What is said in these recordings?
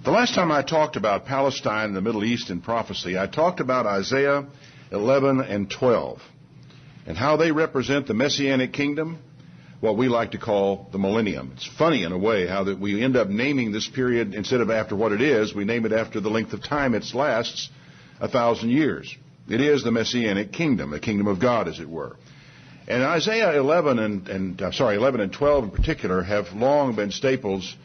The last time I talked about Palestine and the Middle East in prophecy, I talked about Isaiah 11 and 12 and how they represent the Messianic kingdom, what we like to call the millennium. It's funny in a way how that we end up naming this period, instead of after what it is, we name it after the length of time it lasts, 1,000 years. It is the Messianic kingdom, a kingdom of God, as it were. And Isaiah 11 and 12 in particular have long been staples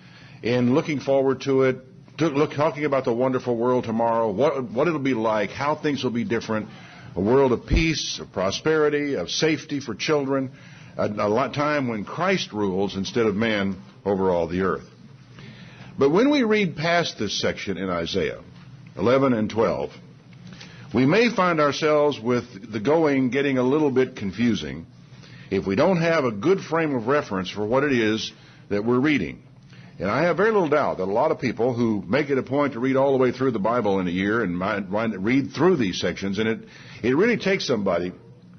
in looking forward to it, talking about the wonderful world tomorrow, what it'll be like, how things will be different, a world of peace, of prosperity, of safety for children, a time when Christ rules instead of man over all the earth. But when we read past this section in Isaiah 11 and 12, we may find ourselves with the going getting a little bit confusing if we don't have a good frame of reference for what it is that we're reading. And I have very little doubt that a lot of people who make it a point to read all the way through the Bible in a year and read through these sections, and it really takes somebody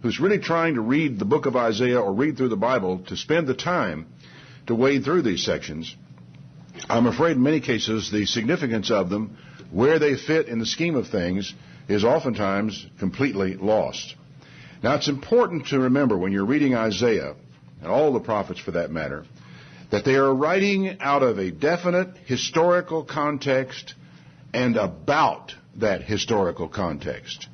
who's really trying to read the book of Isaiah or read through the Bible to spend the time to wade through these sections. I'm afraid in many cases the significance of them, where they fit in the scheme of things, is oftentimes completely lost. Now, it's important to remember when you're reading Isaiah, and all the prophets for that matter, that they are writing out of a definite historical context and about that historical context.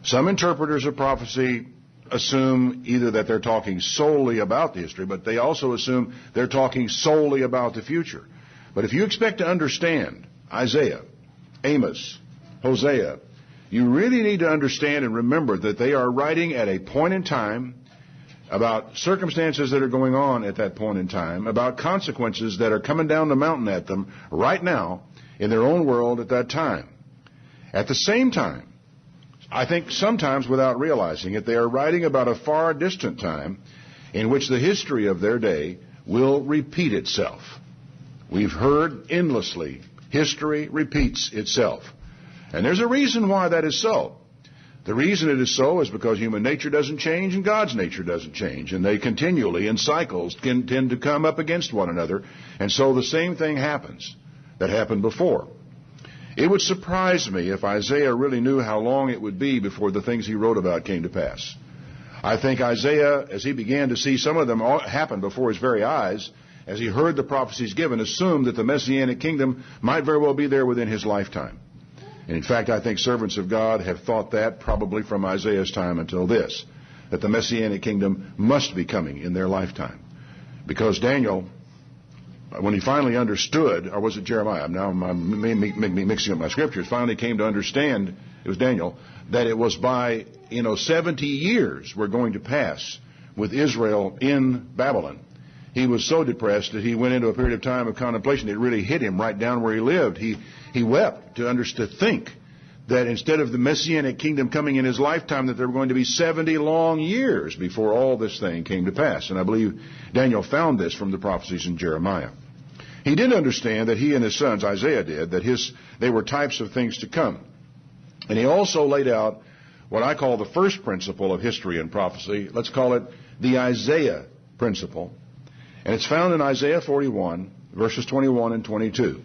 Some interpreters of prophecy assume either that they're talking solely about the history, but they also assume they're talking solely about the future. But if you expect to understand Isaiah, Amos, Hosea, you really need to understand and remember that they are writing at a point in time about circumstances that are going on at that point in time, about consequences that are coming down the mountain at them right now in their own world at that time. At the same time, I think sometimes without realizing it, they are writing about a far distant time in which the history of their day will repeat itself. We've heard endlessly, history repeats itself. And there's a reason why that is so. The reason it is so is because human nature doesn't change and God's nature doesn't change. And they continually, in cycles, tend to come up against one another. And so the same thing happens that happened before. It would surprise me if Isaiah really knew how long it would be before the things he wrote about came to pass. I think Isaiah, as he began to see some of them happen before his very eyes, as he heard the prophecies given, assumed that the Messianic kingdom might very well be there within his lifetime. And in fact, I think servants of God have thought that probably from Isaiah's time until this, that the Messianic kingdom must be coming in their lifetime. Because Daniel, when he finally understood, or was it Jeremiah? Now I'm mixing up my scriptures. Finally came to understand, it was Daniel, that it was by, 70 years were going to pass with Israel in Babylon. He was so depressed that he went into a period of time of contemplation. It really hit him right down where he lived. He wept to think that instead of the Messianic kingdom coming in his lifetime, that there were going to be 70 long years before all this thing came to pass. And I believe Daniel found this from the prophecies in Jeremiah. He did understand that he and his sons, Isaiah did, that they were types of things to come. And he also laid out what I call the first principle of history and prophecy. Let's call it the Isaiah principle. And it's found in Isaiah 41, verses 21 and 22.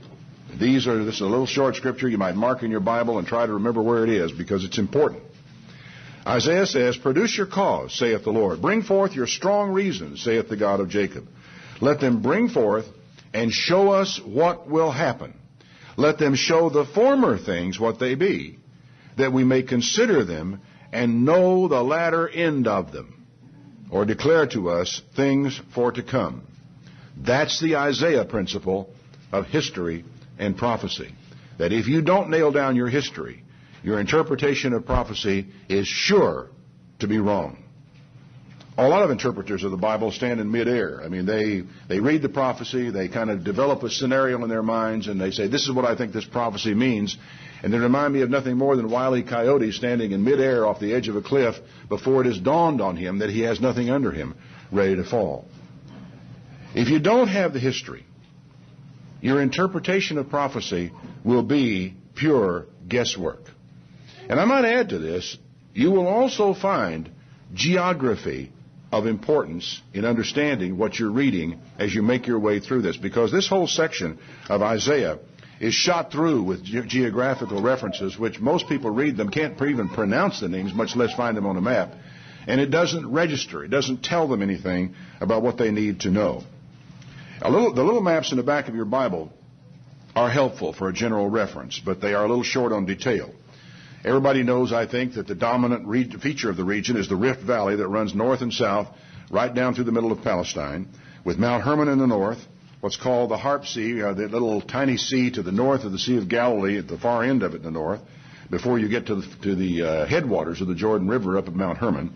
This is a little short scripture. You might mark in your Bible and try to remember where it is because it's important. Isaiah says, "Produce your cause, saith the Lord. Bring forth your strong reasons, saith the God of Jacob. Let them bring forth and show us what will happen. Let them show the former things what they be, that we may consider them and know the latter end of them, or declare to us things for to come." That's the Isaiah principle of history and prophecy. That if you don't nail down your history, your interpretation of prophecy is sure to be wrong. A lot of interpreters of the Bible stand in midair. I mean, they read the prophecy, they kind of develop a scenario in their minds, and they say, this is what I think this prophecy means. And they remind me of nothing more than Wile E. Coyote standing in midair off the edge of a cliff before it has dawned on him that he has nothing under him, ready to fall. If you don't have the history, your interpretation of prophecy will be pure guesswork. And I might add to this, you will also find geography of importance in understanding what you're reading as you make your way through this, because this whole section of Isaiah is shot through with geographical references, which most people read them, can't even pronounce the names, much less find them on a map. And it doesn't register. It doesn't tell them anything about what they need to know. The little maps in the back of your Bible are helpful for a general reference, but they are a little short on detail. Everybody knows, I think, that the dominant feature of the region is the Rift Valley that runs north and south right down through the middle of Palestine, with Mount Hermon in the north, what's called the Harp Sea, the little tiny sea to the north of the Sea of Galilee at the far end of it in the north, before you get to the headwaters of the Jordan River up at Mount Hermon.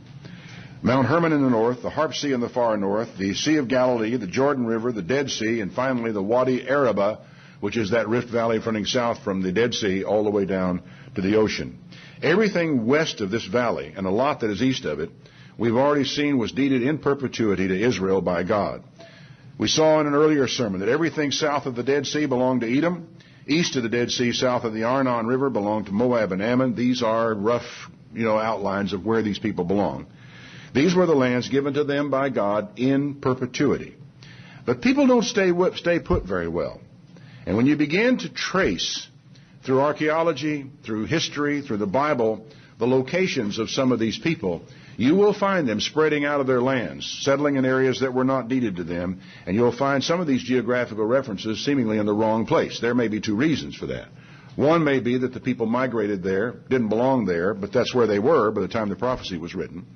Mount Hermon in the north, the Harp Sea in the far north, the Sea of Galilee, the Jordan River, the Dead Sea, and finally the Wadi Araba, which is that Rift Valley running south from the Dead Sea all the way down to the ocean. Everything west of this valley, and a lot that is east of it, we've already seen was deeded in perpetuity to Israel by God. We saw in an earlier sermon that everything south of the Dead Sea belonged to Edom. East of the Dead Sea, south of the Arnon River, belonged to Moab and Ammon. These are rough, outlines of where these people belong. These were the lands given to them by God in perpetuity. But people don't stay put very well. And when you begin to trace through archaeology, through history, through the Bible, the locations of some of these people, you will find them spreading out of their lands, settling in areas that were not deeded to them, and you'll find some of these geographical references seemingly in the wrong place. There may be two reasons for that. One may be that the people migrated there, didn't belong there, but that's where they were by the time the prophecy was written.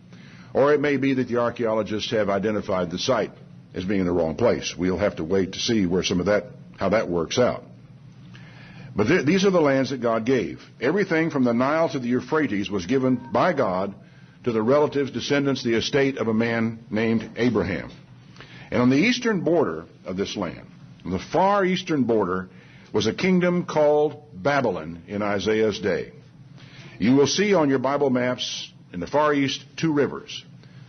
Or it may be that the archaeologists have identified the site as being in the wrong place. We'll have to wait to see where how that works out. But these are the lands that God gave. Everything from the Nile to the Euphrates was given by God to the relatives, descendants, the estate of a man named Abraham. And on the eastern border of this land, on the far eastern border, was a kingdom called Babylon in Isaiah's day. You will see on your Bible maps in the far east two rivers.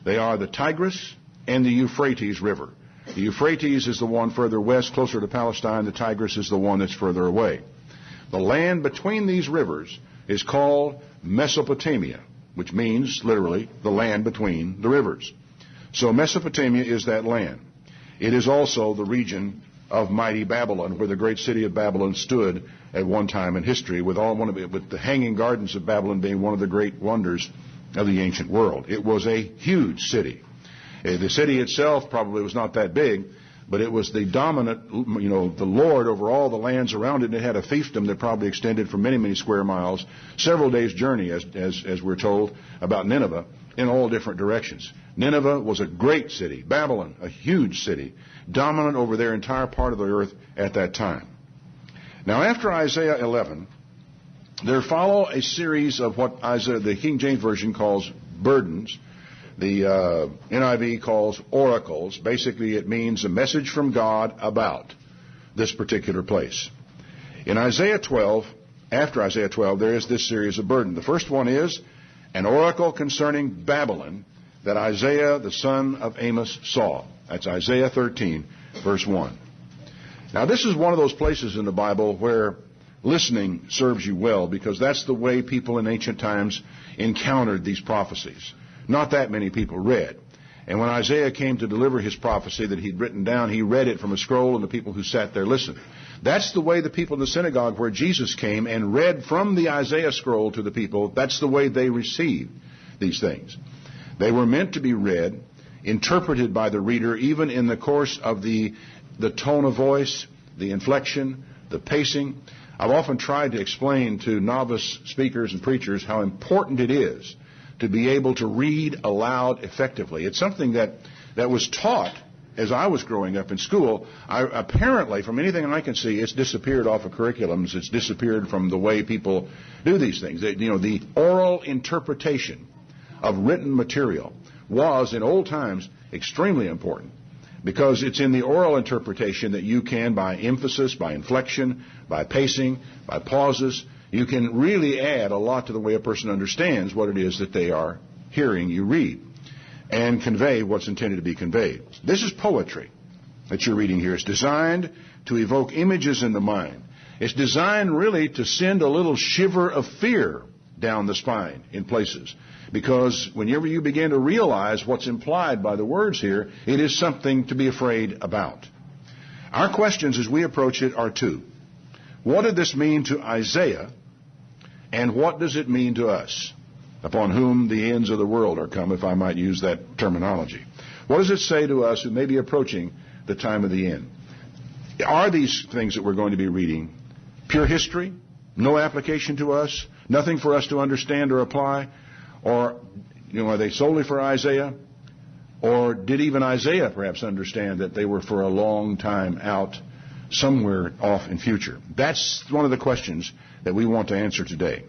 They are the Tigris and the Euphrates River. The Euphrates is the one further west, closer to Palestine. The Tigris is the one that's further away. The land between these rivers is called Mesopotamia, which means, literally, the land between the rivers. So Mesopotamia is that land. It is also the region of mighty Babylon, where the great city of Babylon stood at one time in history, with the hanging gardens of Babylon being one of the great wonders of the ancient world. It was a huge city. The city itself probably was not that big, but it was the dominant, the lord over all the lands around it, and it had a fiefdom that probably extended for many, many square miles, several days' journey, as we're told, about Nineveh, in all different directions. Nineveh was a great city. Babylon, a huge city, dominant over their entire part of the earth at that time. Now, after Isaiah 11, there follow a series of what the King James Version calls burdens. The NIV calls oracles. Basically, it means a message from God about this particular place. In Isaiah 12, after Isaiah 12, there is this series of burden. The first one is an oracle concerning Babylon that Isaiah, the son of Amos, saw. That's Isaiah 13, verse 1. Now, this is one of those places in the Bible where listening serves you well, because that's the way people in ancient times encountered these prophecies. Not that many people read. And when Isaiah came to deliver his prophecy that he'd written down, he read it from a scroll, and the people who sat there listened. That's the way the people in the synagogue where Jesus came and read from the Isaiah scroll to the people, that's the way they received these things. They were meant to be read, interpreted by the reader, even in the course of the tone of voice, the inflection, the pacing. I've often tried to explain to novice speakers and preachers how important it is to be able to read aloud effectively. It's something that was taught as I was growing up in school. Apparently, from anything I can see, it's disappeared off of curriculums. It's disappeared from the way people do these things. The oral interpretation of written material was, in old times, extremely important, because it's in the oral interpretation that you can, by emphasis, by inflection, by pacing, by pauses, you can really add a lot to the way a person understands what it is that they are hearing you read, and convey what's intended to be conveyed. This is poetry that you're reading here. It's designed to evoke images in the mind. It's designed really to send a little shiver of fear down the spine in places, because whenever you begin to realize what's implied by the words here, it is something to be afraid about. Our questions as we approach it are two. What did this mean to Isaiah, and what does it mean to us, upon whom the ends of the world are come, if I might use that terminology? What does it say to us who may be approaching the time of the end? Are these things that we're going to be reading pure history, no application to us, nothing for us to understand or apply? Or, are they solely for Isaiah? Or did even Isaiah perhaps understand that they were for a long time out, somewhere off in future? That's one of the questions that we want to answer today.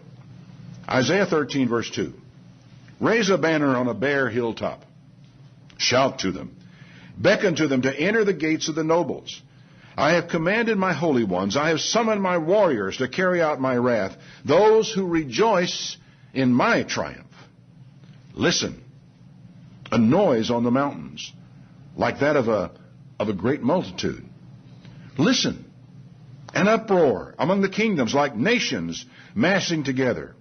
Isaiah 13, verse 2. Raise a banner on a bare hilltop. Shout to them. Beckon to them to enter the gates of the nobles. I have commanded my holy ones. I have summoned my warriors to carry out my wrath, those who rejoice in my triumph. Listen, a noise on the mountains, like that of a great multitude. Listen, an uproar among the kingdoms, like nations massing together.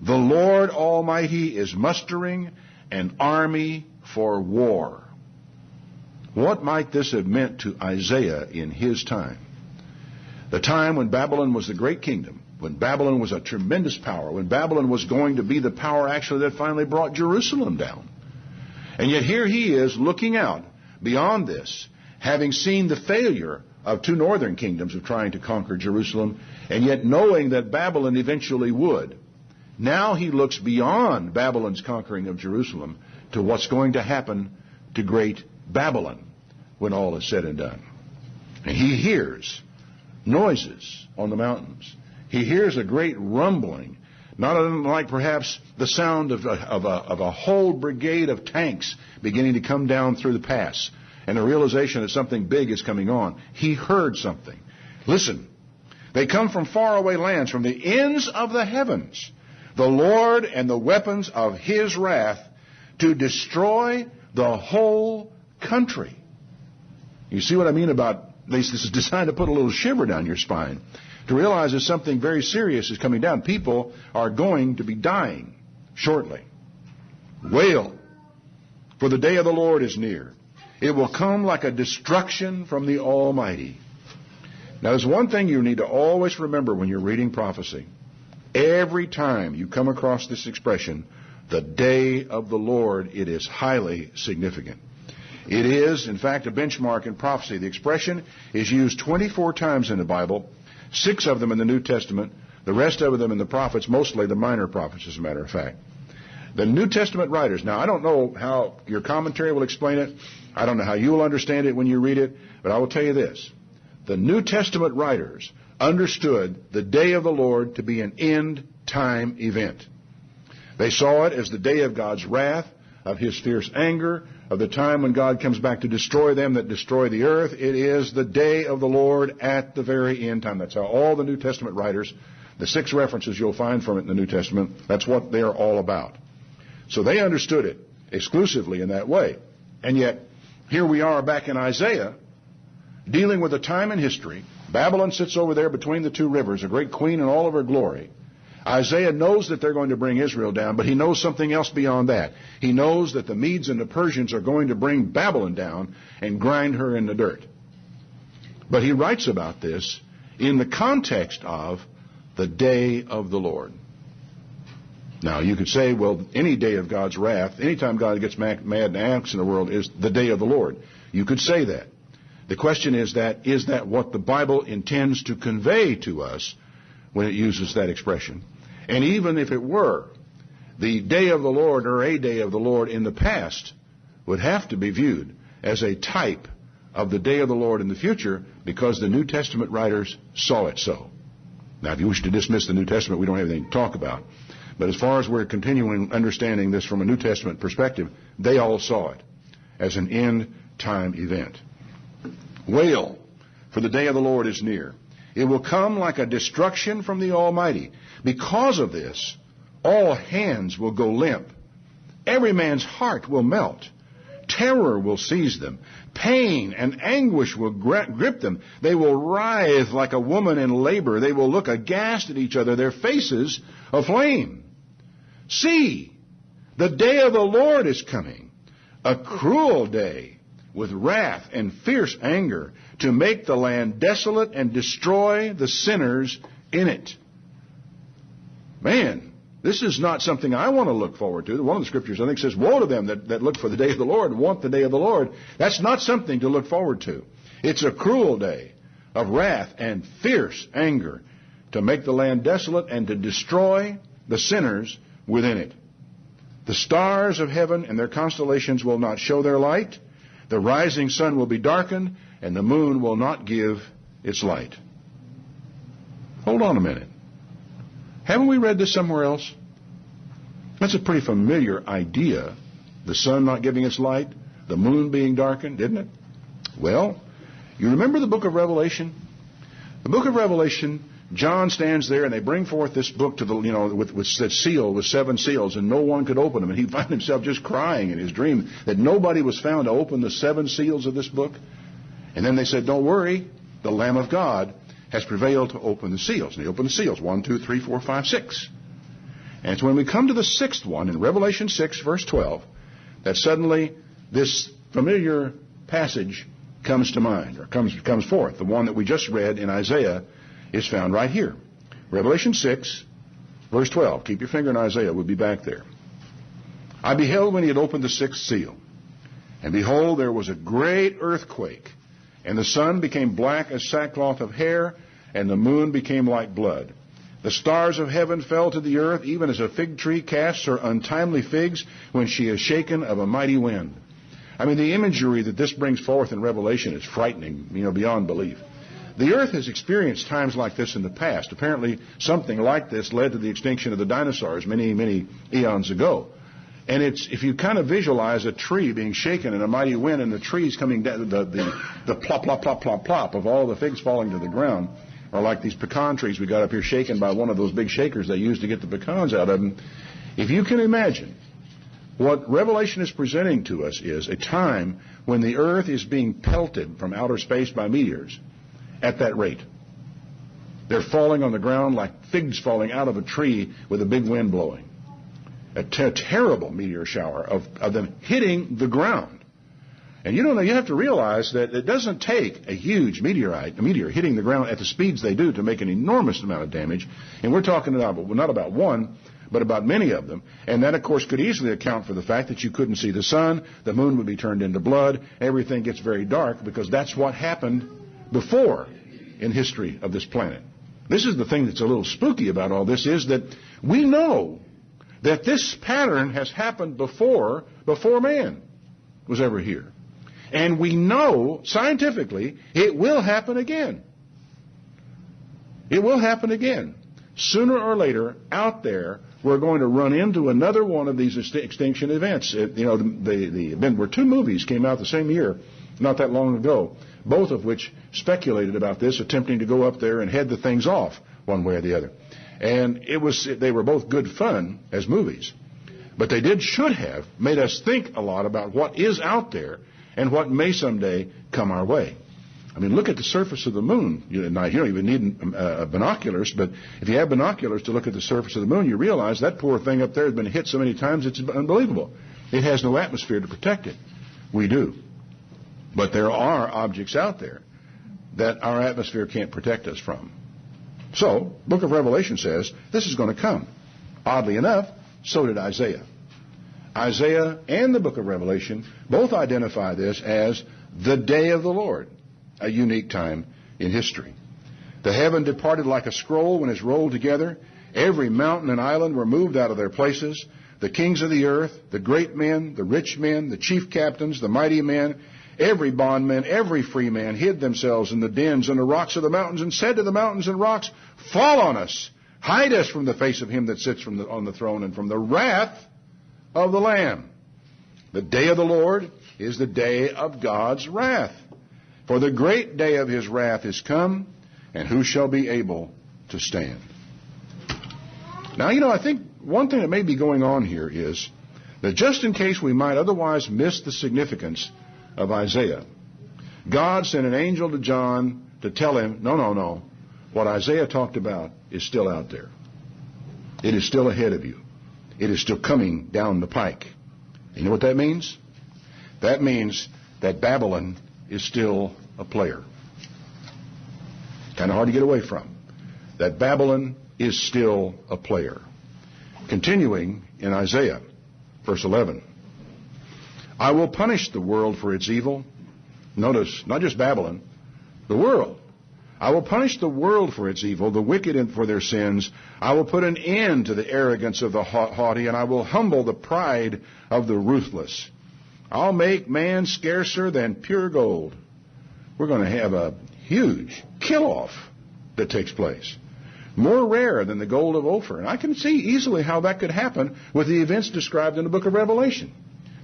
The Lord Almighty is mustering an army for war. What might this have meant to Isaiah in his time? The time when Babylon was the great kingdom, when Babylon was a tremendous power, when Babylon was going to be the power actually that finally brought Jerusalem down. And yet here he is looking out beyond this, having seen the failure of two northern kingdoms of trying to conquer Jerusalem, and yet knowing that Babylon eventually would. Now he looks beyond Babylon's conquering of Jerusalem to what's going to happen to great Babylon when all is said and done. And he hears noises on the mountains. He hears a great rumbling, not unlike perhaps the sound of a whole brigade of tanks beginning to come down through the pass, and the realization that something big is coming on. He heard something. Listen, they come from faraway lands, from the ends of the heavens, the Lord and the weapons of his wrath, to destroy the whole country. You see what I mean about this? This is designed to put a little shiver down your spine, to realize that something very serious is coming down. People are going to be dying shortly. Wail, for the day of the Lord is near. It will come like a destruction from the Almighty. Now, there's one thing you need to always remember when you're reading prophecy. Every time you come across this expression, the day of the Lord, it is highly significant. It is, in fact, a benchmark in prophecy. The expression is used 24 times in the Bible, 6 of them in the New Testament, the rest of them in the prophets, mostly the minor prophets, as a matter of fact. The New Testament writers, now I don't know how your commentary will explain it. I don't know how you will understand it when you read it, but I will tell you this. The New Testament writers understood the day of the Lord to be an end-time event. They saw it as the day of God's wrath, of his fierce anger, of the time when God comes back to destroy them that destroy the earth. It is the day of the Lord at the very end time. That's how all the New Testament writers, the 6 references you'll find from it in the New Testament, that's what they're all about. So they understood it exclusively in that way. And yet, here we are back in Isaiah, dealing with a time in history. Babylon sits over there between the 2 rivers, a great queen in all of her glory. Isaiah knows that they're going to bring Israel down, but he knows something else beyond that. He knows that the Medes and the Persians are going to bring Babylon down and grind her in the dirt. But he writes about this in the context of the day of the Lord. Now, you could say, well, any day of God's wrath, anytime God gets mad and acts in the world, is the day of the Lord. You could say that. The question is that what the Bible intends to convey to us when it uses that expression? And even if it were, the day of the Lord, or a day of the Lord in the past, would have to be viewed as a type of the day of the Lord in the future, because the New Testament writers saw it so. Now, if you wish to dismiss the New Testament, we don't have anything to talk about. But as far as we're continuing understanding this from a New Testament perspective, they all saw it as an end-time event. Wail, for the day of the Lord is near. It will come like a destruction from the Almighty. Because of this, all hands will go limp. Every man's heart will melt. Terror will seize them. Pain and anguish will grip them. They will writhe like a woman in labor. They will look aghast at each other, their faces aflame. See, the day of the Lord is coming, a cruel day, with wrath and fierce anger, to make the land desolate and destroy the sinners in it. Man, this is not something I want to look forward to. One of the scriptures, I think, says, woe to them that look for the day of the Lord and want the day of the Lord. That's not something to look forward to. It's a cruel day of wrath and fierce anger, to make the land desolate and to destroy the sinners within it. The stars of heaven and their constellations will not show their light. The rising sun will be darkened, and the moon will not give its light. Hold on a minute. Haven't we read this somewhere else? That's a pretty familiar idea. The sun not giving its light, the moon being darkened, isn't it? Well, you remember the book of Revelation? The book of Revelation, John stands there and they bring forth this book to the, with that seal with 7 seals, and no one could open them. And he found himself just crying in his dream that nobody was found to open the 7 seals of this book. And then they said, don't worry, the Lamb of God has prevailed to open the seals. And he opened the seals, 1, 2, 3, 4, 5, 6. And it's when we come to the 6th one in Revelation 6, verse 12, that suddenly this familiar passage comes to mind, or comes forth. The one that we just read in Isaiah is found right here. Revelation 6, verse 12. Keep your finger in Isaiah. We'll be back there. I beheld when he had opened the 6th seal, and behold, there was a great earthquake, and the sun became black as sackcloth of hair, and the moon became like blood. The stars of heaven fell to the earth, even as a fig tree casts her untimely figs when she is shaken of a mighty wind. I mean, the imagery that this brings forth in Revelation is frightening, beyond belief. The earth has experienced times like this in the past. Apparently, something like this led to the extinction of the dinosaurs many, many eons ago. And if you kind of visualize a tree being shaken in a mighty wind, and the trees coming down, the plop, plop, plop, plop, plop of all the figs falling to the ground, or like these pecan trees we got up here shaken by one of those big shakers they used to get the pecans out of them. If you can imagine, what Revelation is presenting to us is a time when the earth is being pelted from outer space by meteors at that rate. They're falling on the ground like figs falling out of a tree with a big wind blowing. A terrible meteor shower of them hitting the ground. And you have to realize that it doesn't take a huge meteor hitting the ground at the speeds they do to make an enormous amount of damage. And we're talking about, not about one, but about many of them. And that, of course, could easily account for the fact that you couldn't see the sun, the moon would be turned into blood, everything gets very dark, because that's what happened before in history of this planet. This is the thing that's a little spooky about all this, is that we know that this pattern has happened before man was ever here. And we know, scientifically, it will happen again. It will happen again. Sooner or later, out there, we're going to run into another one of these extinction events. There were 2 movies came out the same year, not that long ago, both of which speculated about this, attempting to go up there and head the things off one way or the other. And they were both good fun as movies. But they should have made us think a lot about what is out there and what may someday come our way. I mean, look at the surface of the moon. You don't even need binoculars, but if you have binoculars to look at the surface of the moon, you realize that poor thing up there has been hit so many times it's unbelievable. It has no atmosphere to protect it. We do. But there are objects out there that our atmosphere can't protect us from. So, book of Revelation says this is going to come. Oddly enough, so did Isaiah. Isaiah and the book of Revelation both identify this as the day of the Lord, a unique time in history. The heaven departed like a scroll when it's rolled together. Every mountain and island were moved out of their places. The kings of the earth, the great men, the rich men, the chief captains, the mighty men, every bondman, every free man hid themselves in the dens and the rocks of the mountains, and said to the mountains and rocks, fall on us, hide us from the face of him that sits on the throne and from the wrath of the Lamb. The day of the Lord is the day of God's wrath. For the great day of his wrath is come, and who shall be able to stand? Now, I think one thing that may be going on here is that just in case we might otherwise miss the significance of Isaiah, God sent an angel to John to tell him, no. What Isaiah talked about is still out there. It is still ahead of you. It is still coming down the pike. You know what that means? That means that Babylon is still a player. Kind of hard to get away from. That Babylon is still a player. Continuing in Isaiah, verse 11. I will punish the world for its evil. Notice, not just Babylon, the world. I will punish the world for its evil, the wicked for their sins. I will put an end to the arrogance of the haughty, and I will humble the pride of the ruthless. I'll make man scarcer than pure gold. We're going to have a huge kill-off that takes place. More rare than the gold of Ophir. And I can see easily how that could happen with the events described in the book of Revelation.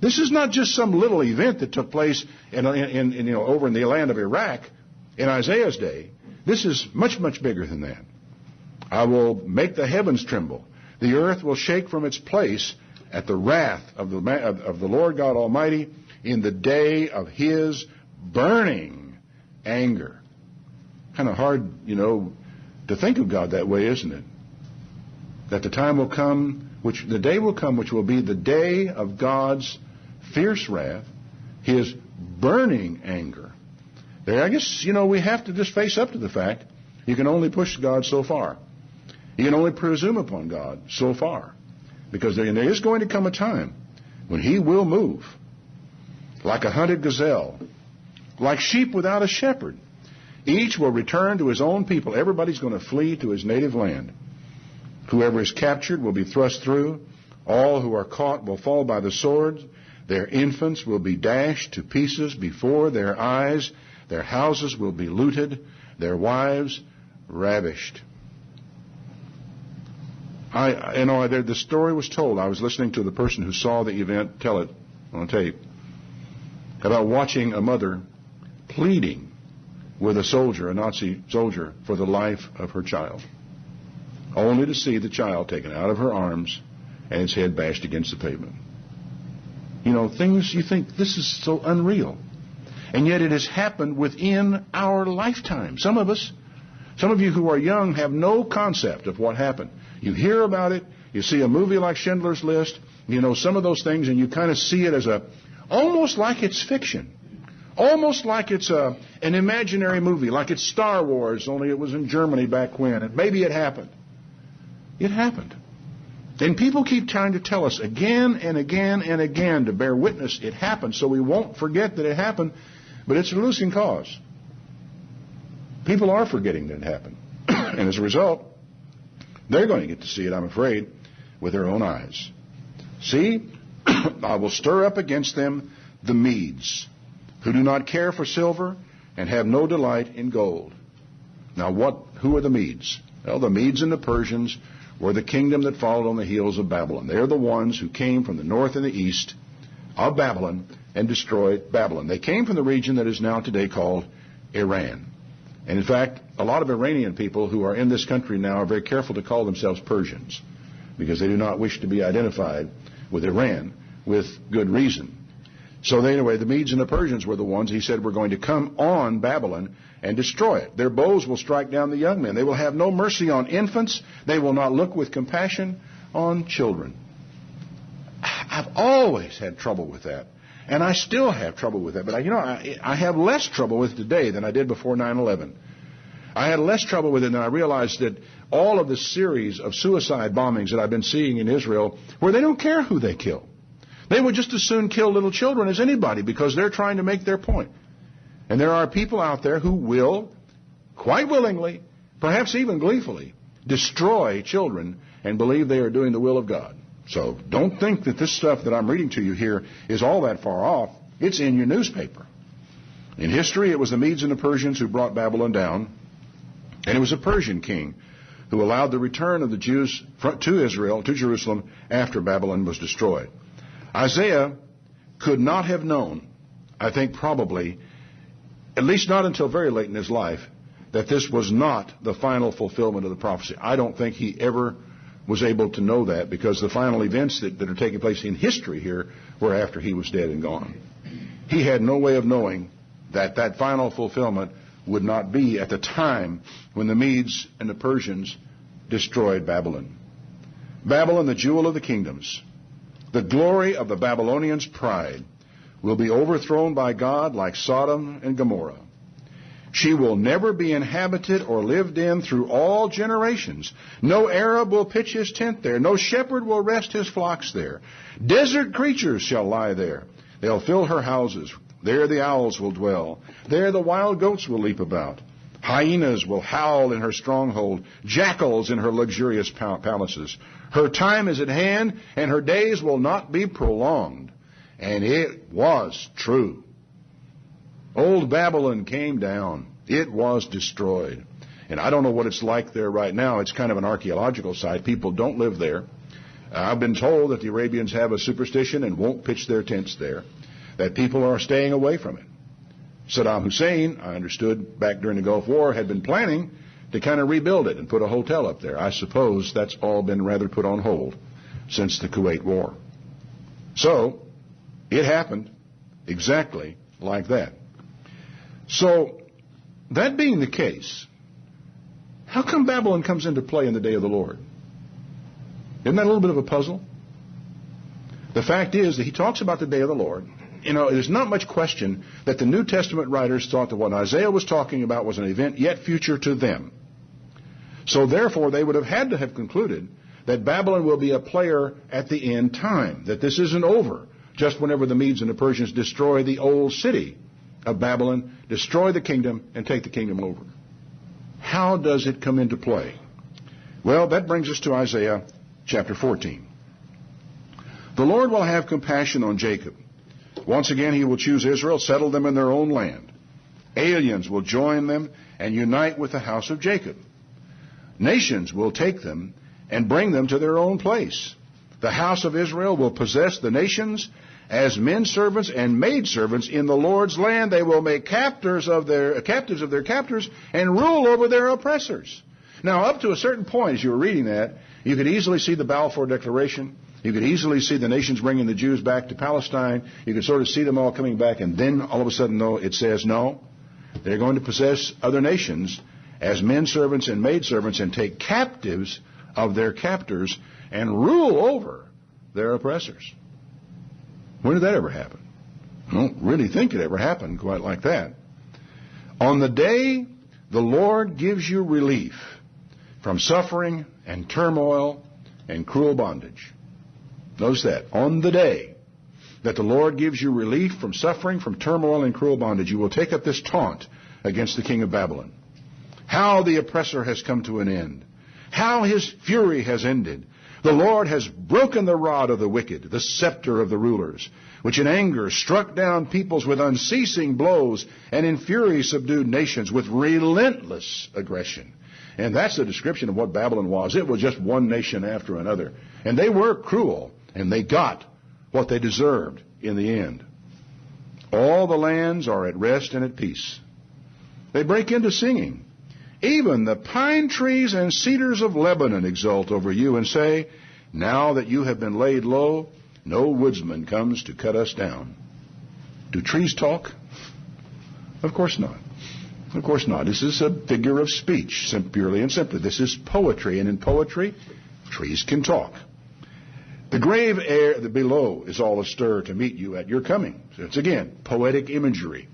This is not just some little event that took place over in the land of Iraq in Isaiah's day. This is much, much bigger than that. I will make the heavens tremble. The earth will shake from its place at the wrath of the Lord God Almighty in the day of His burning anger. Kind of hard, to think of God that way, isn't it? That the time will come, the day will come, which will be the day of God's fierce wrath, His burning anger. There, I guess, we have to just face up to the fact you can only push God so far. You can only presume upon God so far. Because there is going to come a time when He will move like a hunted gazelle, like sheep without a shepherd. Each will return to his own people. Everybody's going to flee to his native land. Whoever is captured will be thrust through. All who are caught will fall by the sword. Their infants will be dashed to pieces before their eyes. Their houses will be looted, their wives ravished. The story was told. I was listening to the person who saw the event tell it on tape about watching a mother pleading with a Nazi soldier, for the life of her child, only to see the child taken out of her arms and its head bashed against the pavement. Things you think, this is so unreal. And yet it has happened within our lifetime. Some of you who are young have no concept of what happened. You hear about it, you see a movie like Schindler's List, some of those things, and you kind of see it as almost like it's fiction. Almost like it's an imaginary movie, like it's Star Wars, only it was in Germany back when, and maybe it happened. It happened. And people keep trying to tell us again and again and again to bear witness it happened so we won't forget that it happened. But it's a losing cause. People are forgetting that it happened. And as a result, they're going to get to see it, I'm afraid, with their own eyes. See, I will stir up against them the Medes, who do not care for silver and have no delight in gold. Now who are the Medes? Well, the Medes and the Persians were the kingdom that followed on the heels of Babylon. They're the ones who came from the north and the east of Babylon and destroyed Babylon. They came from the region that is now today called Iran. And in fact, a lot of Iranian people who are in this country now are very careful to call themselves Persians because they do not wish to be identified with Iran with good reason. So anyway, the Medes and the Persians were the ones He said were going to come on Babylon and destroy it. Their bows will strike down the young men. They will have no mercy on infants. They will not look with compassion on children. I've always had trouble with that. And I still have trouble with that. But I have less trouble with it today than I did before 9/11. I had less trouble with it than I realized that all of the series of suicide bombings that I've been seeing in Israel, where they don't care who they kill. They would just as soon kill little children as anybody because they're trying to make their point. And there are people out there who will, quite willingly, perhaps even gleefully, destroy children and believe they are doing the will of God. So don't think that this stuff that I'm reading to you here is all that far off. It's in your newspaper. In history, it was the Medes and the Persians who brought Babylon down. And it was a Persian king who allowed the return of the Jews to Israel, to Jerusalem, after Babylon was destroyed. Isaiah could not have known, I think probably, at least not until very late in his life, that this was not the final fulfillment of the prophecy. I don't think he ever was able to know that because the final events that are taking place in history here were after he was dead and gone. He had no way of knowing that that final fulfillment would not be at the time when the Medes and the Persians destroyed Babylon. Babylon, the jewel of the kingdoms, the glory of the Babylonians' pride, will be overthrown by God like Sodom and Gomorrah. She will never be inhabited or lived in through all generations. No Arab will pitch his tent there. No shepherd will rest his flocks there. Desert creatures shall lie there. They'll fill her houses. There the owls will dwell. There the wild goats will leap about. Hyenas will howl in her stronghold. Jackals in her luxurious palaces. Her time is at hand, and her days will not be prolonged. And it was true. Old Babylon came down. It was destroyed. And I don't know what it's like there right now. It's kind of an archaeological site. People don't live there. I've been told that the Arabians have a superstition and won't pitch their tents there, that people are staying away from it. Saddam Hussein, I understood back during the Gulf War, had been planning to kind of rebuild it and put a hotel up there. I suppose that's all been rather put on hold since the Kuwait War. So, it happened exactly like that. So, that being the case, how come Babylon comes into play in the day of the Lord? Isn't that a little bit of a puzzle? The fact is that he talks about the day of the Lord. You know, there's not much question that the New Testament writers thought that what Isaiah was talking about was an event yet future to them. So therefore, they would have had to have concluded that Babylon will be a player at the end time, that this isn't over just whenever the Medes and the Persians destroy the old city of Babylon, destroy the kingdom, and take the kingdom over. How does it come into play? Well, that brings us to Isaiah chapter 14. The Lord will have compassion on Jacob. Once again, he will choose Israel, settle them in their own land. Aliens will join them and unite with the house of Jacob. Nations will take them and bring them to their own place. The house of Israel will possess the nations as men servants and maid servants in the Lord's land. They will make captives of their captors and rule over their oppressors. Now, up to a certain point, as you were reading that, you could easily see the Balfour Declaration. You could easily see the nations bringing the Jews back to Palestine. You could sort of see them all coming back, and then all of a sudden, no, it says no. They're going to possess other nations as men servants and maid servants and take captives of their captors and rule over their oppressors. When did that ever happen? I don't really think it ever happened quite like that. On the day the Lord gives you relief from suffering and turmoil and cruel bondage. Notice that. On the day that the Lord gives you relief from suffering, from turmoil and cruel bondage, you will take up this taunt against the king of Babylon. How the oppressor has come to an end. How his fury has ended. The Lord has broken the rod of the wicked, the scepter of the rulers, which in anger struck down peoples with unceasing blows, and in fury subdued nations with relentless aggression. And that's the description of what Babylon was. It was just one nation after another. And they were cruel, and they got what they deserved in the end. All the lands are at rest and at peace. They break into singing. Even the pine trees and cedars of Lebanon exult over you and say, now that you have been laid low, no woodsman comes to cut us down. Do trees talk? Of course not. Of course not. This is a figure of speech, purely and simply. This is poetry, and in poetry, trees can talk. The grave air below is all astir to meet you at your coming. So it's again poetic imagery.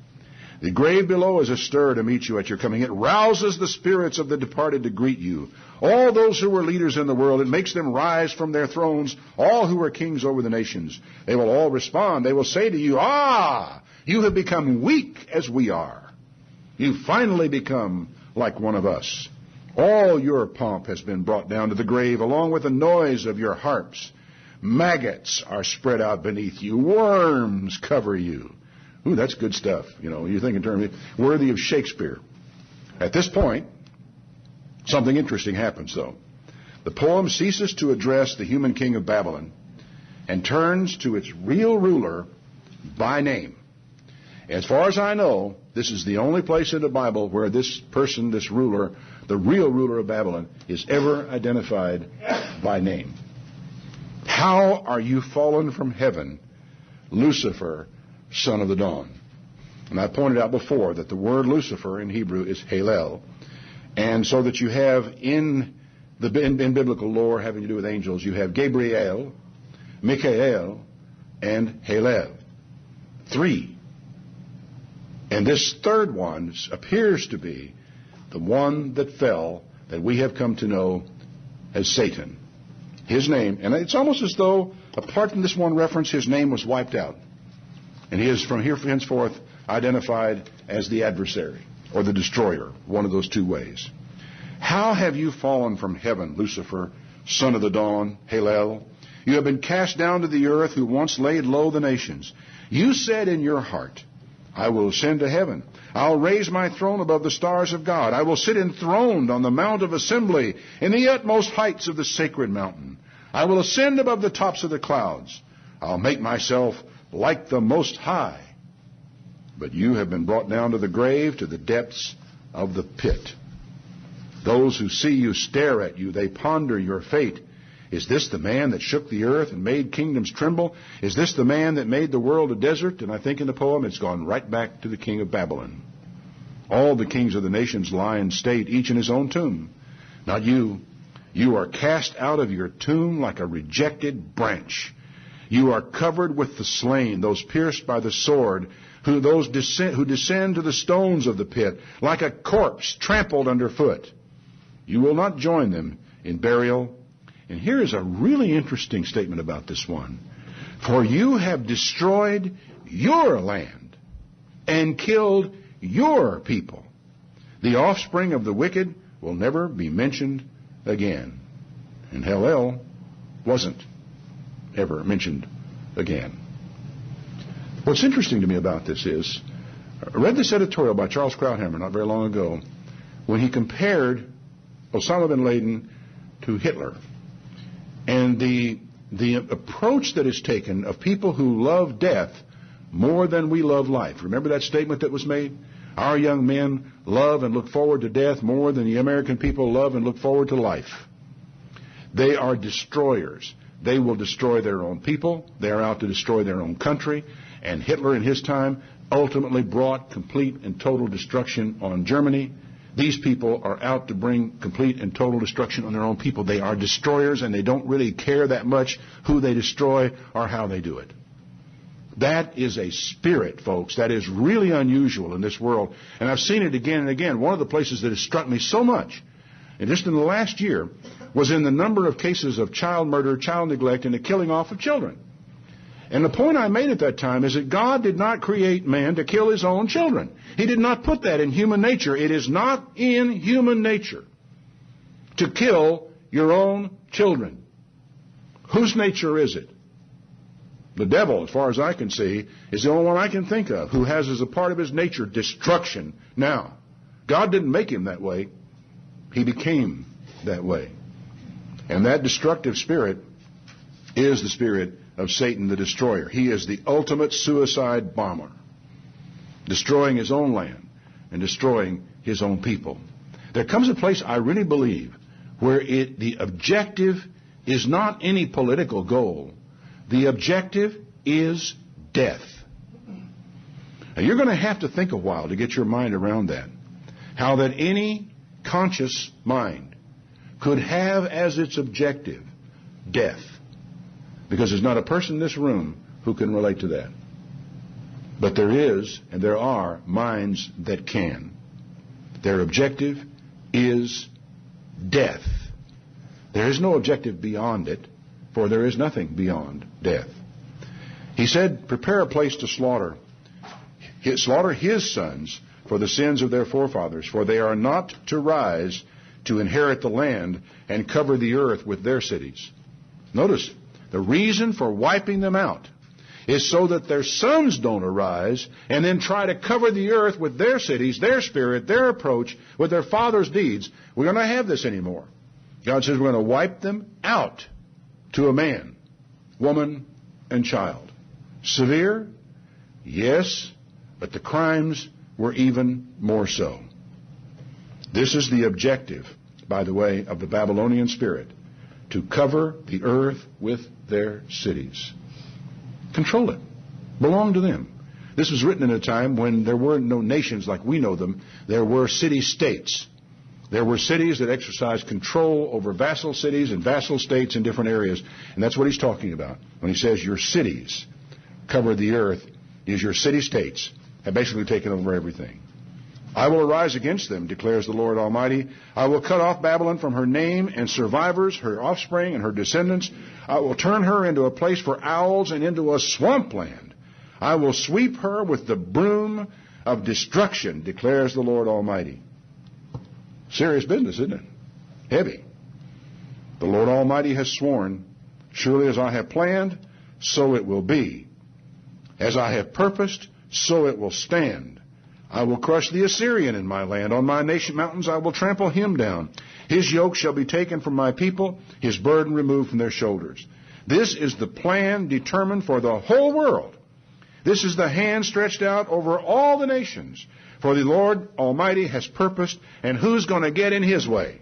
The grave below is astir to meet you at your coming. It rouses the spirits of the departed to greet you. All those who were leaders in the world, it makes them rise from their thrones. All who were kings over the nations, they will all respond. They will say to you, ah, you have become weak as we are. You've finally become like one of us. All your pomp has been brought down to the grave, along with the noise of your harps. Maggots are spread out beneath you. Worms cover you. Ooh, that's good stuff. You know, you think in terms of worthy of Shakespeare. At this point, something interesting happens, though. The poem ceases to address the human king of Babylon and turns to its real ruler by name. As far as I know, this is the only place in the Bible where this person, this ruler, the real ruler of Babylon, is ever identified by name. How are you fallen from heaven, Lucifer, son of the dawn? And I pointed out before that the word Lucifer in Hebrew is Halel. And so that you have in biblical lore having to do with angels, you have Gabriel, Michael, and Halel. 3. And this third one appears to be the one that fell, that we have come to know as Satan. His name, and it's almost as though, apart from this one reference, his name was wiped out. And he is from here henceforth identified as the adversary or the destroyer, one of those two ways. How have you fallen from heaven, Lucifer, son of the dawn, Halel? You have been cast down to the earth, who once laid low the nations. You said in your heart, I will ascend to heaven. I'll raise my throne above the stars of God. I will sit enthroned on the mount of assembly in the utmost heights of the sacred mountain. I will ascend above the tops of the clouds. I'll make myself like the Most High. But you have been brought down to the grave, to the depths of the pit. Those who see you stare at you. They ponder your fate. Is this the man that shook the earth and made kingdoms tremble? Is this the man that made the world a desert? And I think in the poem it's gone right back to the king of Babylon. All the kings of the nations lie in state, each in his own tomb. Not you. You are cast out of your tomb like a rejected branch. You are covered with the slain, those pierced by the sword, who descend to the stones of the pit, like a corpse trampled underfoot. You will not join them in burial. And here is a really interesting statement about this one. For you have destroyed your land and killed your people. The offspring of the wicked will never be mentioned again. And Hallel wasn't ever mentioned again. What's interesting to me about this is, I read this editorial by Charles Krauthammer not very long ago, when he compared Osama bin Laden to Hitler. And the approach that is taken of people who love death more than we love life. Remember that statement that was made? Our young men love and look forward to death more than the American people love and look forward to life. They are destroyers. They will destroy their own people. They are out to destroy their own country. And Hitler in his time ultimately brought complete and total destruction on Germany. These people are out to bring complete and total destruction on their own people. They are destroyers, and they don't really care that much who they destroy or how they do it. That is a spirit, folks, that is really unusual in this world. And I've seen it again and again. One of the places that has struck me so much, and just in the last year, was in the number of cases of child murder, child neglect, and the killing off of children. And the point I made at that time is that God did not create man to kill his own children. He did not put that in human nature. It is not in human nature to kill your own children. Whose nature is it? The devil, as far as I can see, is the only one I can think of who has as a part of his nature destruction. Now, God didn't make him that way. He became that way. And that destructive spirit is the spirit of Satan the destroyer. He is the ultimate suicide bomber, destroying his own land and destroying his own people. There comes a place, I really believe, where the objective is not any political goal. The objective is death. Now, you're going to have to think a while to get your mind around that. How that any conscious mind could have as its objective death. Because there's not a person in this room who can relate to that. But there is, and there are, minds that can. Their objective is death. There is no objective beyond it, for there is nothing beyond death. He said, prepare a place to slaughter his sons for the sins of their forefathers, for they are not to rise to inherit the land and cover the earth with their cities. Notice, the reason for wiping them out is so that their sons don't arise and then try to cover the earth with their cities, their spirit, their approach, with their father's deeds. We're going to have this anymore. God says we're going to wipe them out to a man, woman, and child. Severe? Yes, but the crimes were even more so. This is the objective, by the way, of the Babylonian spirit, to cover the earth with their cities. Control it. Belong to them. This was written in a time when there were no nations like we know them. There were city-states. There were cities that exercised control over vassal cities and vassal states in different areas. And that's what he's talking about when he says your cities cover the earth is your city-states have basically taken over everything. I will arise against them, declares the Lord Almighty. I will cut off Babylon from her name and survivors, her offspring and her descendants. I will turn her into a place for owls and into a swampland. I will sweep her with the broom of destruction, declares the Lord Almighty. Serious business, isn't it? Heavy. The Lord Almighty has sworn, surely as I have planned, so it will be. As I have purposed, so it will stand. I will crush the Assyrian in my land. On my nation mountains I will trample him down. His yoke shall be taken from my people, his burden removed from their shoulders. This is the plan determined for the whole world. This is the hand stretched out over all the nations. For the Lord Almighty has purposed, and who's going to get in his way?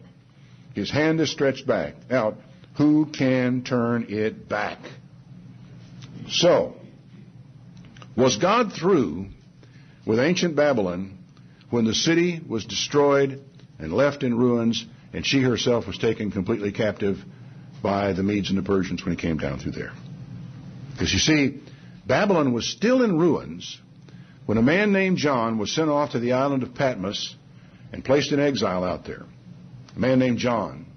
His hand is stretched back out. Who can turn it back? So, was God through with ancient Babylon when the city was destroyed and left in ruins, and she herself was taken completely captive by the Medes and the Persians when he came down through there? Because you see, Babylon was still in ruins when a man named John was sent off to the island of Patmos and placed in exile out there. A man named John.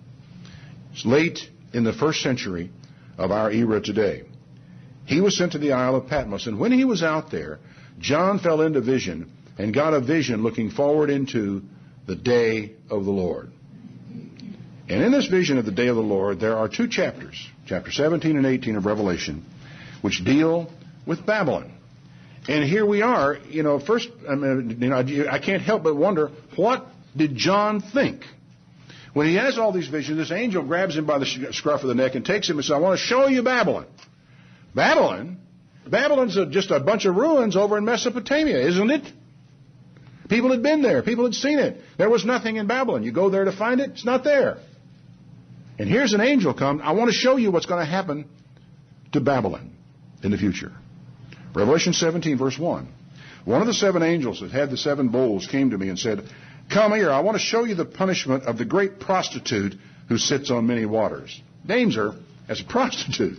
It's late in the first century of our era today. He was sent to the Isle of Patmos, and when he was out there, John fell into vision and got a vision looking forward into the day of the Lord. And in this vision of the day of the Lord, there are two chapters, chapter 17 and 18 of Revelation, which deal with Babylon. And here we are, first, I can't help but wonder, what did John think? When he has all these visions, this angel grabs him by the scruff of the neck and takes him and says, I want to show you Babylon. Babylon? Babylon's just a bunch of ruins over in Mesopotamia, isn't it? People had been there. People had seen it. There was nothing in Babylon. You go there to find it, it's not there. And here's an angel come. I want to show you what's going to happen to Babylon in the future. Revelation 17, verse 1. One of the seven angels that had the seven bowls came to me and said, come here, I want to show you the punishment of the great prostitute who sits on many waters. Names her as a prostitute.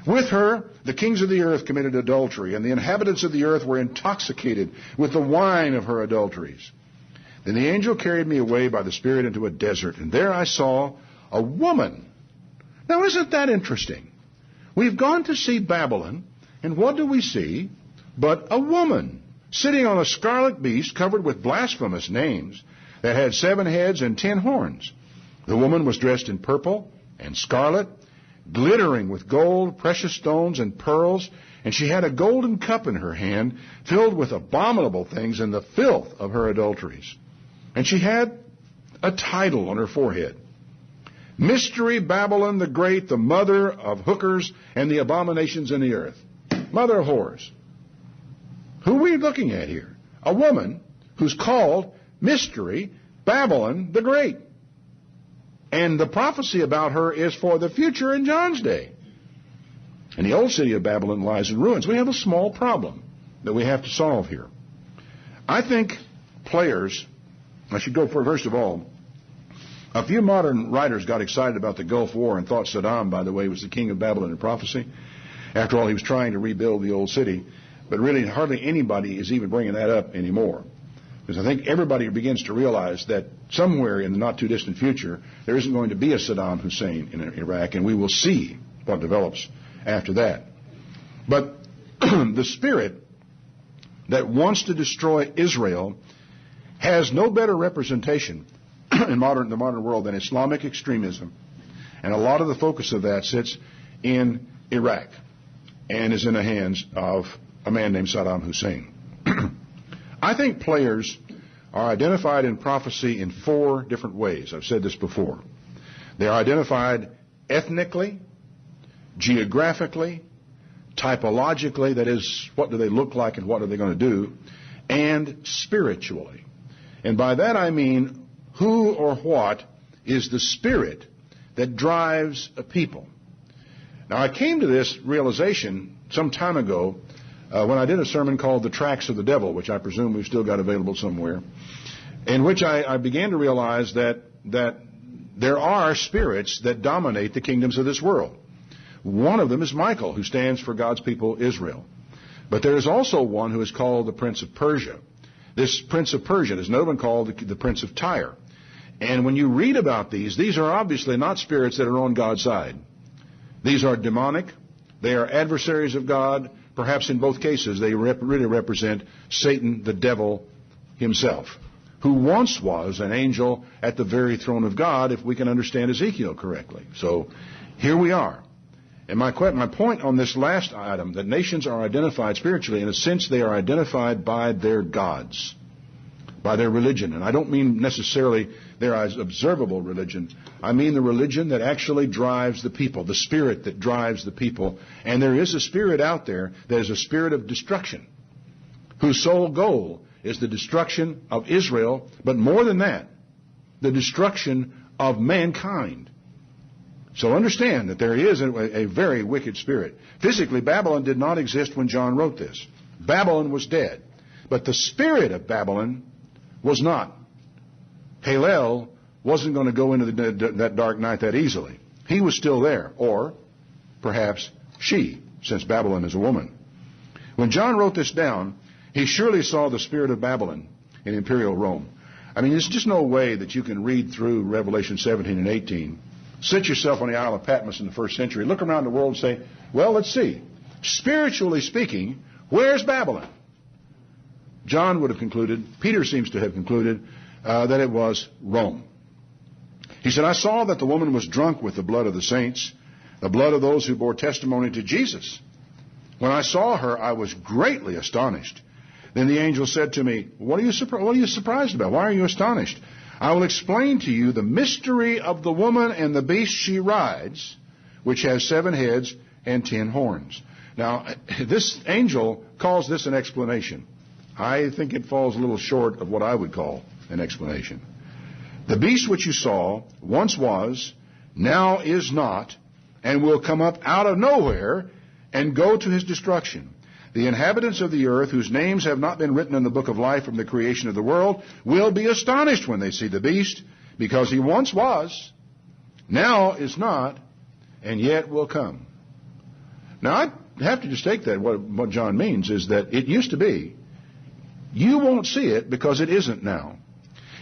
With her, the kings of the earth committed adultery, and the inhabitants of the earth were intoxicated with the wine of her adulteries. Then the angel carried me away by the Spirit into a desert, and there I saw a woman. Now, isn't that interesting? We've gone to see Babylon, and what do we see but a woman sitting on a scarlet beast covered with blasphemous names that had 7 heads and 10 horns. The woman was dressed in purple and scarlet, glittering with gold, precious stones, and pearls, and she had a golden cup in her hand filled with abominable things and the filth of her adulteries. And she had a title on her forehead. Mystery Babylon the Great, the mother of hookers and the abominations in the earth. Mother of whores. Who are we looking at here? A woman who's called Mystery Babylon the Great. And the prophecy about her is for the future in John's day. And the old city of Babylon lies in ruins. We have a small problem that we have to solve here. I think players, I should go for, first of all, a few modern writers got excited about the Gulf War and thought Saddam, by the way, was the king of Babylon in prophecy. After all, he was trying to rebuild the old city. But really, hardly anybody is even bringing that up anymore. Because I think everybody begins to realize that somewhere in the not-too-distant future, there isn't going to be a Saddam Hussein in Iraq, and we will see what develops after that. But the spirit that wants to destroy Israel has no better representation in the modern world than Islamic extremism. And a lot of the focus of that sits in Iraq and is in the hands of a man named Saddam Hussein. I think players are identified in prophecy in 4 different ways. I've said this before. They are identified ethnically, geographically, typologically, that is, what do they look like and what are they going to do, and spiritually. And by that I mean who or what is the spirit that drives a people. Now, I came to this realization some time ago when I did a sermon called The Tracks of the Devil, which I presume we've still got available somewhere, in which I began to realize that there are spirits that dominate the kingdoms of this world. One of them is Michael, who stands for God's people, Israel. But there is also one who is called the Prince of Persia. This Prince of Persia, there's another one called the Prince of Tyre. And when you read about these are obviously not spirits that are on God's side. These are demonic. They are adversaries of God. Perhaps in both cases they really represent Satan, the devil himself, who once was an angel at the very throne of God, if we can understand Ezekiel correctly. So here we are. And my point on this last item, that nations are identified spiritually, in a sense they are identified by their gods, by their religion. And I don't mean necessarily their observable religion. I mean the religion that actually drives the people, the spirit that drives the people. And there is a spirit out there that is a spirit of destruction, whose sole goal is the destruction of Israel, but more than that, the destruction of mankind. So understand that there is a very wicked spirit. Physically, Babylon did not exist when John wrote this. Babylon was dead. But the spirit of Babylon was not. Halel wasn't going to go into that dark night that easily. He was still there. Or perhaps she, since Babylon is a woman. When John wrote this down, he surely saw the spirit of Babylon in imperial Rome. I mean, there's just no way that you can read through Revelation 17 and 18, sit yourself on the Isle of Patmos in the first century, look around the world and say, well, let's see. Spiritually speaking, where's Babylon? John would have concluded, Peter seems to have concluded, that it was Rome. He said, I saw that the woman was drunk with the blood of the saints, the blood of those who bore testimony to Jesus. When I saw her, I was greatly astonished. Then the angel said to me, what are you surprised about? Why are you astonished? I will explain to you the mystery of the woman and the beast she rides, which has 7 heads and 10 horns. Now, this angel calls this an explanation. I think it falls a little short of what I would call an explanation. The beast which you saw once was, now is not, and will come up out of nowhere and go to his destruction. The inhabitants of the earth, whose names have not been written in the book of life from the creation of the world, will be astonished when they see the beast, because he once was, now is not, and yet will come. Now, I have to just take that. What John means is that it used to be. You won't see it because it isn't now.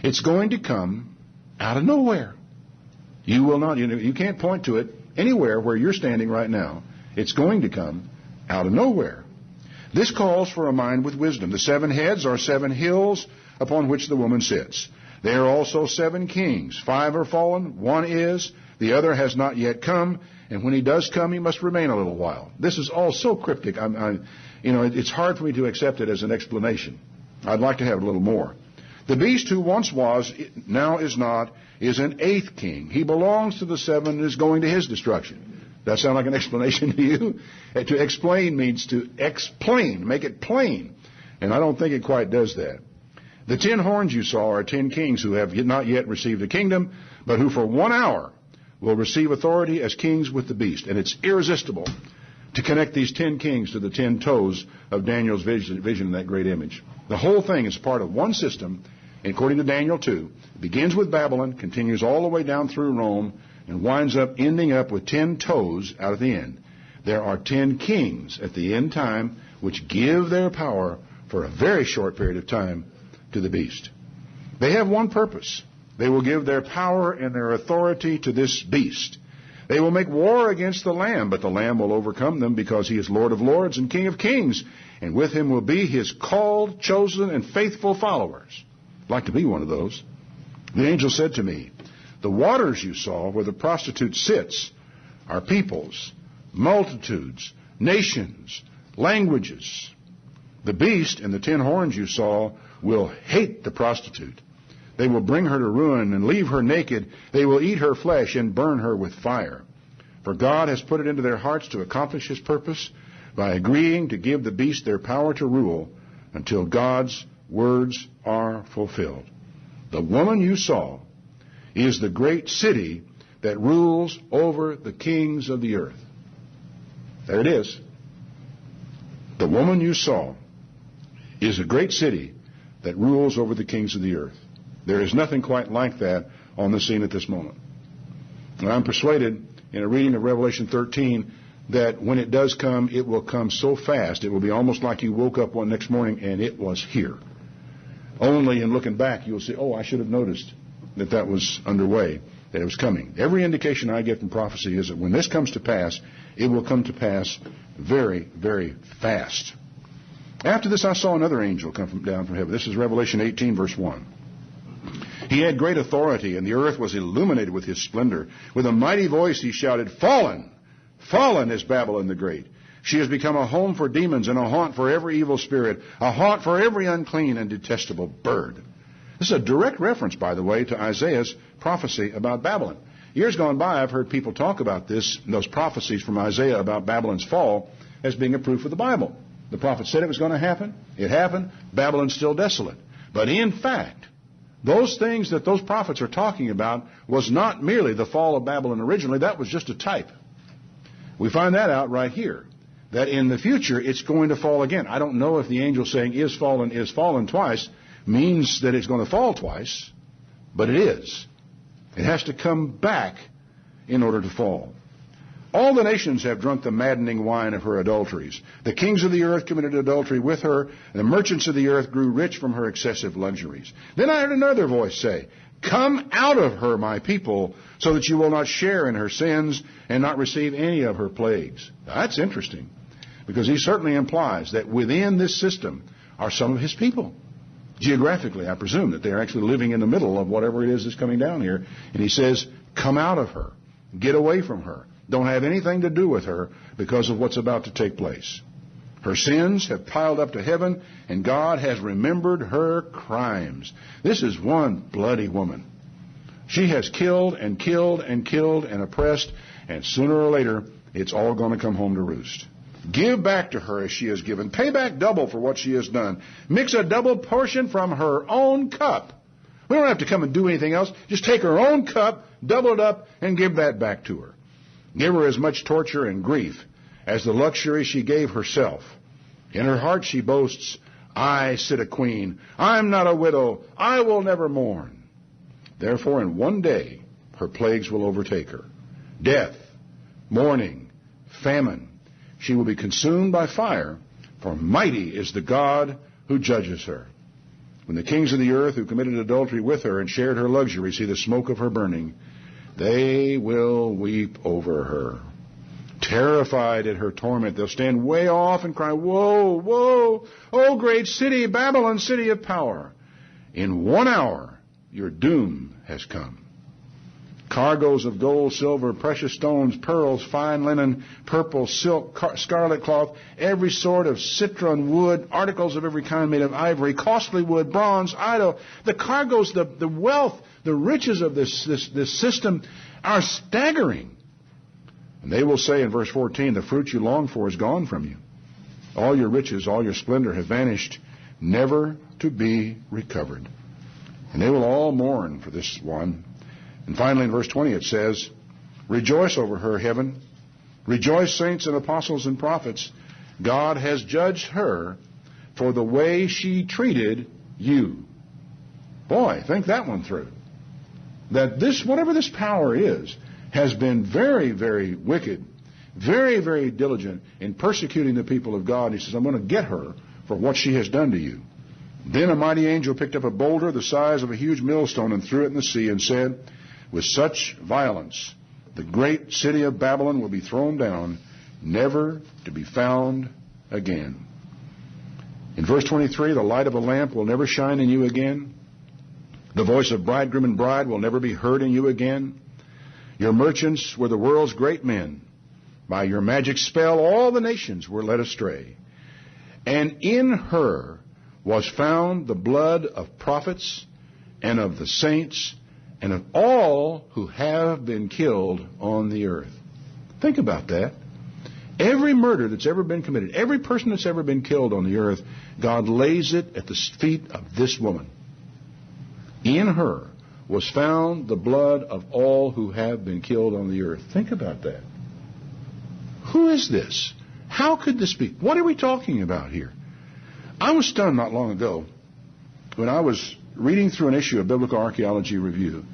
It's going to come out of nowhere. You will not. You can't point to it anywhere where you're standing right now. It's going to come out of nowhere. This calls for a mind with wisdom. The 7 heads are 7 hills upon which the woman sits. There are also 7 kings. 5 are fallen, 1 is, the other has not yet come, and when he does come, he must remain a little while. This is all so cryptic. It's hard for me to accept it as an explanation. I'd like to have a little more. The beast who once was, now is not, is an 8th king. He belongs to the 7 and is going to his destruction. Does that sound like an explanation to you? To explain means to explain, make it plain. And I don't think it quite does that. The 10 horns you saw are 10 kings who have not yet received the kingdom, but who for 1 hour will receive authority as kings with the beast. And it's irresistible to connect these 10 kings to the 10 toes of Daniel's vision in that great image. The whole thing is part of one system, according to Daniel 2. It begins with Babylon, continues all the way down through Rome, and winds up ending up with 10 toes out at the end. There are 10 kings at the end time which give their power for a very short period of time to the beast. They have one purpose. They will give their power and their authority to this beast. They will make war against the Lamb, but the Lamb will overcome them because he is Lord of lords and King of kings, and with him will be his called, chosen, and faithful followers. I'd like to be one of those. The angel said to me, the waters you saw where the prostitute sits are peoples, multitudes, nations, languages. The beast and the 10 horns you saw will hate the prostitute. They will bring her to ruin and leave her naked. They will eat her flesh and burn her with fire. For God has put it into their hearts to accomplish his purpose by agreeing to give the beast their power to rule until God's words are fulfilled. The woman you saw is the great city that rules over the kings of the earth. There it is. The woman you saw is a great city that rules over the kings of the earth. There is nothing quite like that on the scene at this moment. And I'm persuaded, in a reading of Revelation 13, that when it does come, it will come so fast, it will be almost like you woke up one next morning and it was here. Only in looking back, you'll say, oh, I should have noticed that that was underway, that it was coming. Every indication I get from prophecy is that when this comes to pass, it will come to pass very, very fast. After this, I saw another angel come down from heaven. This is Revelation 18, verse 1. He had great authority, and the earth was illuminated with his splendor. With a mighty voice he shouted, "Fallen! Fallen is Babylon the Great. She has become a home for demons and a haunt for every evil spirit, a haunt for every unclean and detestable bird." This is a direct reference, by the way, to Isaiah's prophecy about Babylon. Years gone by, I've heard people talk about this, those prophecies from Isaiah about Babylon's fall, as being a proof of the Bible. The prophet said it was going to happen. It happened. Babylon's still desolate. But in fact, those things that those prophets are talking about was not merely the fall of Babylon originally. That was just a type. We find that out right here, that in the future it's going to fall again. I don't know if the angel saying is fallen twice means that it's going to fall twice, but it is. It has to come back in order to fall. All the nations have drunk the maddening wine of her adulteries. The kings of the earth committed adultery with her, and the merchants of the earth grew rich from her excessive luxuries. Then I heard another voice say, "Come out of her, my people, so that you will not share in her sins and not receive any of her plagues." Now, that's interesting, because he certainly implies that within this system are some of his people. Geographically, I presume that they're actually living in the middle of whatever it is that's coming down here. And he says, come out of her. Get away from her. Don't have anything to do with her because of what's about to take place. Her sins have piled up to heaven, and God has remembered her crimes. This is one bloody woman. She has killed and killed and killed and oppressed, and sooner or later, it's all going to come home to roost. Give back to her as she has given. Pay back double for what she has done. Mix a double portion from her own cup. We don't have to come and do anything else. Just take her own cup, double it up, and give that back to her. Give her as much torture and grief as the luxury she gave herself. In her heart she boasts, "I sit a queen. I'm not a widow. I will never mourn." Therefore, in one day, her plagues will overtake her. Death, mourning, famine. She will be consumed by fire, for mighty is the God who judges her. When the kings of the earth who committed adultery with her and shared her luxury see the smoke of her burning, they will weep over her. Terrified at her torment, they'll stand way off and cry, "Woe, woe, O great city, Babylon, city of power. In 1 hour your doom has come." Cargoes of gold, silver, precious stones, pearls, fine linen, purple, silk, scarlet cloth, every sort of citron wood, articles of every kind made of ivory, costly wood, bronze, idol. The cargoes, the wealth, the riches of this system are staggering. And they will say in verse 14, "The fruit you long for is gone from you. All your riches, all your splendor have vanished, never to be recovered." And they will all mourn for this one. And finally, in verse 20, it says, "Rejoice over her, heaven. Rejoice, saints and apostles and prophets. God has judged her for the way she treated you." Boy, think that one through. That this, whatever this power is, has been very, very wicked, very, very diligent in persecuting the people of God. He says, "I'm going to get her for what she has done to you." Then a mighty angel picked up a boulder the size of a huge millstone and threw it in the sea and said, "With such violence, the great city of Babylon will be thrown down, never to be found again." In verse 23, "The light of a lamp will never shine in you again. The voice of bridegroom and bride will never be heard in you again. Your merchants were the world's great men. By your magic spell, all the nations were led astray. And in her was found the blood of prophets and of the saints and of all who have been killed on the earth." Think about that. Every murder that's ever been committed, every person that's ever been killed on the earth, God lays it at the feet of this woman. In her was found the blood of all who have been killed on the earth. Think about that. Who is this? How could this be? What are we talking about here? I was stunned not long ago when I was reading through an issue of Biblical Archaeology Review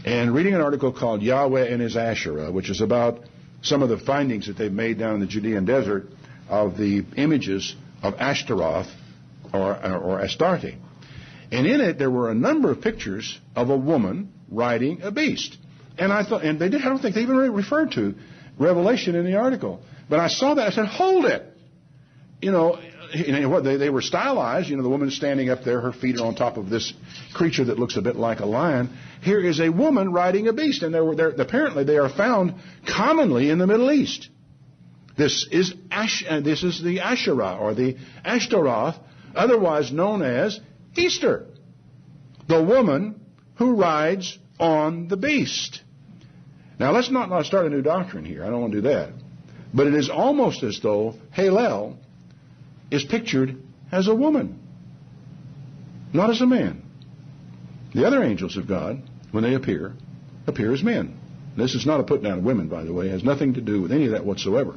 and reading an article called Yahweh and His Asherah, which is about some of the findings that they've made down in the Judean desert of the images of Ashtaroth or Astarte. And in it, there were a number of pictures of a woman riding a beast. And I thought, and I don't think they even referred to Revelation in the article. But I saw that, I said, hold it. They were stylized. The woman standing up there, her feet are on top of this creature that looks a bit like a lion. Here is a woman riding a beast, and apparently they are found commonly in the Middle East. This is the Asherah or the Ashtaroth, otherwise known as Easter, the woman who rides on the beast. Now let's not start a new doctrine here. I don't want to do that. But it is almost as though Halel is pictured as a woman, not as a man. The other angels of God, when they appear as men. This is not a put down of women, by the way. It has nothing to do with any of that whatsoever.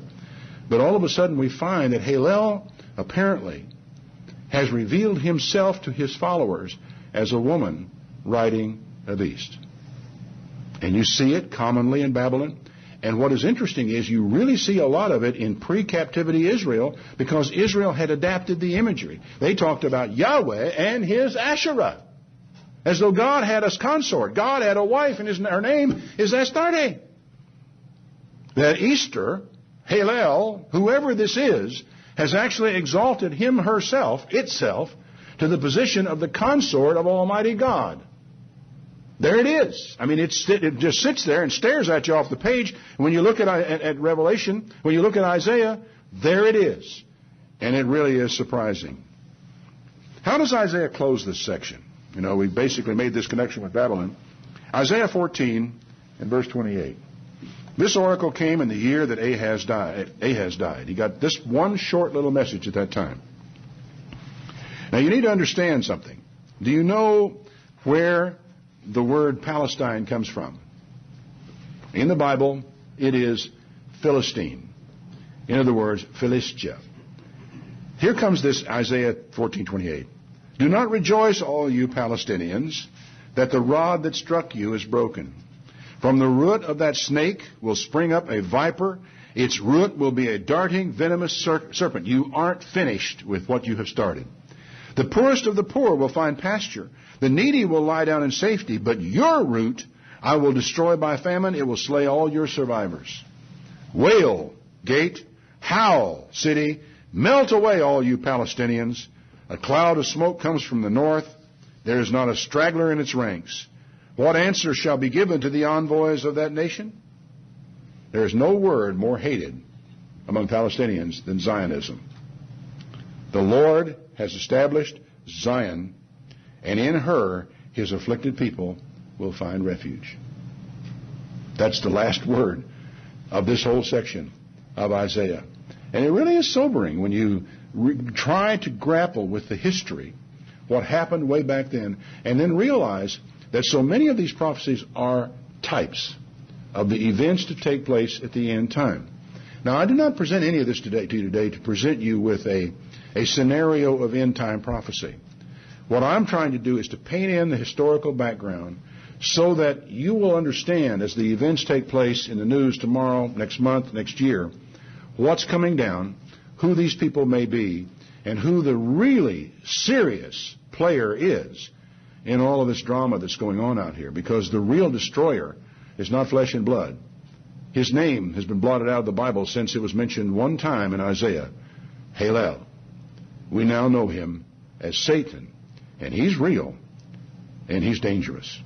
But all of a sudden we find that Halel apparently has revealed himself to his followers as a woman riding a beast. And you see it commonly in Babylon. And what is interesting is you really see a lot of it in pre-captivity Israel, because Israel had adapted the imagery. They talked about Yahweh and his Asherah, as though God had a consort. God had a wife, and her name is Astarte. That Easter, Halel, whoever this is, has actually exalted itself, to the position of the consort of Almighty God. There it is. I mean, it just sits there and stares at you off the page. When you look at Revelation, when you look at Isaiah, there it is. And it really is surprising. How does Isaiah close this section? We basically made this connection with Babylon. Isaiah 14 and verse 28. This oracle came in the year that Ahaz died. He got this one short little message at that time. Now you need to understand something. Do you know where the word Palestine comes from? In the Bible, it is Philistine. In other words, Philistia. Here comes this Isaiah 14:28. Do not rejoice, all you Palestinians, that the rod that struck you is broken. From the root of that snake will spring up a viper. Its root will be a darting, venomous serpent. You aren't finished with what you have started. The poorest of the poor will find pasture. The needy will lie down in safety, but your root I will destroy by famine. It will slay all your survivors. Wail, gate, howl, city, melt away, all you Palestinians. A cloud of smoke comes from the north. There is not a straggler in its ranks. What answer shall be given to the envoys of that nation? There is no word more hated among Palestinians than Zionism. The Lord has established Zion, and in her his afflicted people will find refuge. That's the last word of this whole section of Isaiah. And it really is sobering when you try to grapple with the history, what happened way back then, and then realize that so many of these prophecies are types of the events to take place at the end time. Now, I do not present any of this to you today to present you with a scenario of end time prophecy. What I'm trying to do is to paint in the historical background so that you will understand, as the events take place in the news tomorrow, next month, next year, what's coming down, who these people may be, and who the really serious player is in all of this drama that's going on out here. Because the real destroyer is not flesh and blood. His name has been blotted out of the Bible since it was mentioned one time in Isaiah, Halel. We now know him as Satan, and he's real, and he's dangerous.